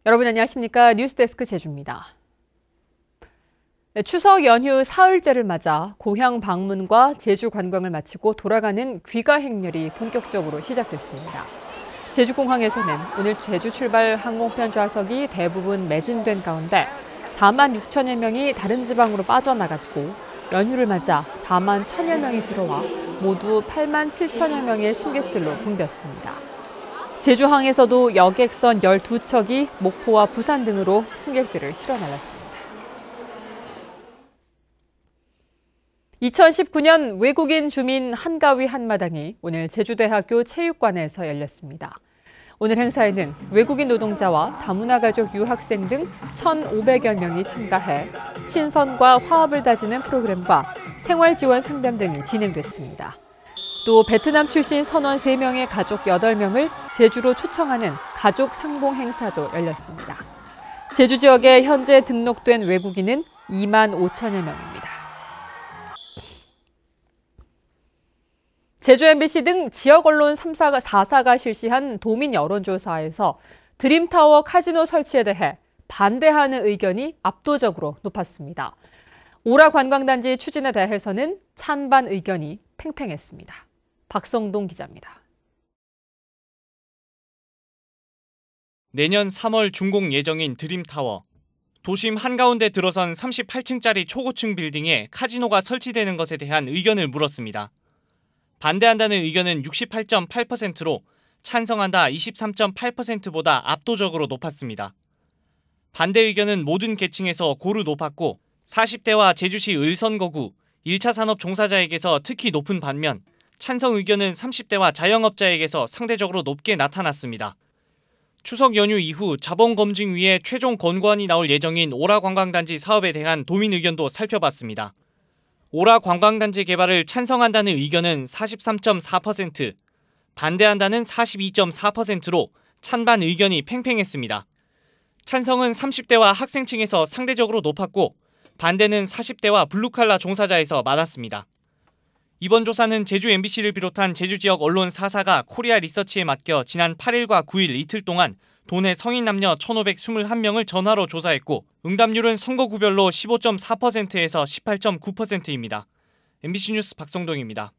여러분 안녕하십니까? 뉴스데스크 제주입니다. 추석 연휴 사흘째를 맞아 고향 방문과 제주 관광을 마치고 돌아가는 귀가 행렬이 본격적으로 시작됐습니다. 제주공항에서는 오늘 제주 출발 항공편 좌석이 대부분 매진된 가운데 4만 6천여 명이 다른 지방으로 빠져나갔고 연휴를 맞아 4만 1천여 명이 들어와 모두 8만 7천여 명의 승객들로 붐볐습니다. 제주항에서도 여객선 12척이 목포와 부산 등으로 승객들을 실어 날랐습니다. 2019년 외국인 주민 한가위 한마당이 오늘 제주대학교 체육관에서 열렸습니다. 오늘 행사에는 외국인 노동자와 다문화 가족 유학생 등 1,500여 명이 참가해 친선과 화합을 다지는 프로그램과 생활지원 상담 등이 진행됐습니다. 또 베트남 출신 선원 3명의 가족 8명을 제주로 초청하는 가족 상봉 행사도 열렸습니다. 제주 지역에 현재 등록된 외국인은 2만 5천여 명입니다. 제주 MBC 등 지역 언론 3사가 4사가 실시한 도민 여론조사에서 드림타워 카지노 설치에 대해 반대하는 의견이 압도적으로 높았습니다. 오라 관광단지 추진에 대해서는 찬반 의견이 팽팽했습니다. 박성동 기자입니다. 내년 3월 준공 예정인 드림타워. 도심 한가운데 들어선 38층짜리 초고층 빌딩에 카지노가 설치되는 것에 대한 의견을 물었습니다. 반대한다는 의견은 68.8%로 찬성한다 23.8%보다 압도적으로 높았습니다. 반대 의견은 모든 계층에서 고루 높았고 40대와 제주시 을선거구, 1차 산업 종사자에게서 특히 높은 반면 찬성 의견은 30대와 자영업자에게서 상대적으로 높게 나타났습니다. 추석 연휴 이후 자본검증위에 최종 권고안이 나올 예정인 오라 관광단지 사업에 대한 도민 의견도 살펴봤습니다. 오라 관광단지 개발을 찬성한다는 의견은 43.4%, 반대한다는 42.4%로 찬반 의견이 팽팽했습니다. 찬성은 30대와 학생층에서 상대적으로 높았고 반대는 40대와 블루칼라 종사자에서 많았습니다. 이번 조사는 제주 MBC를 비롯한 제주 지역 언론 4사가 코리아 리서치에 맡겨 지난 8일과 9일 이틀 동안 도내 성인 남녀 1,521명을 전화로 조사했고 응답률은 선거구별로 15.4%에서 18.9%입니다. MBC 뉴스 박성동입니다.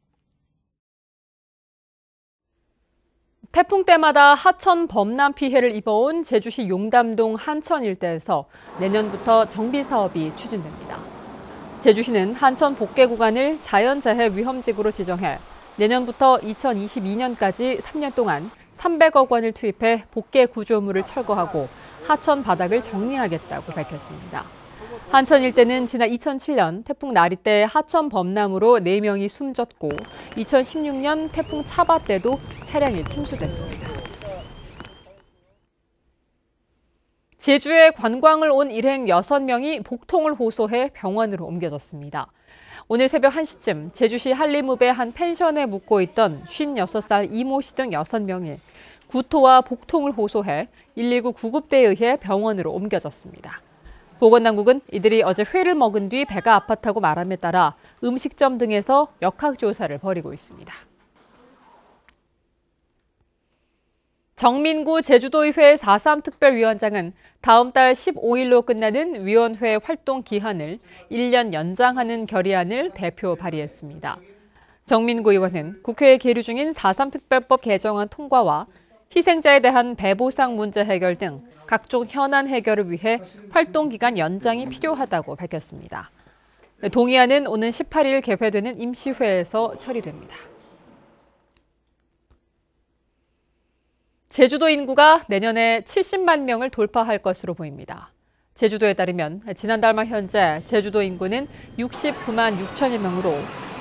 태풍 때마다 하천 범람 피해를 입어온 제주시 용담동 한천 일대에서 내년부터 정비 사업이 추진됩니다. 제주시는 한천 복개 구간을 자연재해 위험지구로 지정해 내년부터 2022년까지 3년 동안 300억 원을 투입해 복개 구조물을 철거하고 하천 바닥을 정리하겠다고 밝혔습니다. 한천 일대는 지난 2007년 태풍 나리 때 하천 범람으로 4명이 숨졌고 2016년 태풍 차바 때도 차량이 침수됐습니다. 제주에 관광을 온 일행 6명이 복통을 호소해 병원으로 옮겨졌습니다. 오늘 새벽 1시쯤 제주시 한림읍의 한 펜션에 묵고 있던 56살 이모 씨 등 6명이 구토와 복통을 호소해 119 구급대에 의해 병원으로 옮겨졌습니다. 보건당국은 이들이 어제 회를 먹은 뒤 배가 아팠다고 말함에 따라 음식점 등에서 역학조사를 벌이고 있습니다. 정민구 제주도의회 4.3 특별위원장은 다음 달 15일로 끝나는 위원회 활동 기한을 1년 연장하는 결의안을 대표 발의했습니다. 정민구 의원은 국회에 계류 중인 4.3 특별법 개정안 통과와 희생자에 대한 배보상 문제 해결 등 각종 현안 해결을 위해 활동 기간 연장이 필요하다고 밝혔습니다. 동의안은 오는 18일 개회되는 임시회에서 처리됩니다. 제주도 인구가 내년에 70만 명을 돌파할 것으로 보입니다. 제주도에 따르면 지난달 말 현재 제주도 인구는 69만 6천여 명으로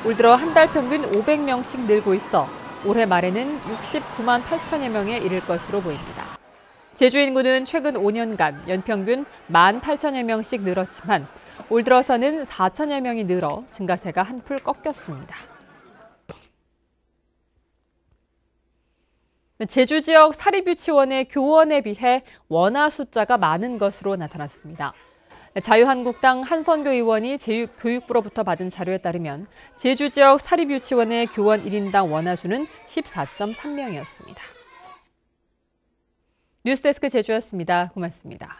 올 들어 한 달 평균 500명씩 늘고 있어 올해 말에는 69만 8천여 명에 이를 것으로 보입니다. 제주 인구는 최근 5년간 연평균 1만 8천여 명씩 늘었지만 올 들어서는 4천여 명이 늘어 증가세가 한풀 꺾였습니다. 제주 지역 사립유치원의 교원에 비해 원아 숫자가 많은 것으로 나타났습니다. 자유한국당 한선교 의원이 교육부로부터 받은 자료에 따르면 제주 지역 사립유치원의 교원 1인당 원아 수는 14.3명이었습니다. 뉴스데스크 제주였습니다. 고맙습니다.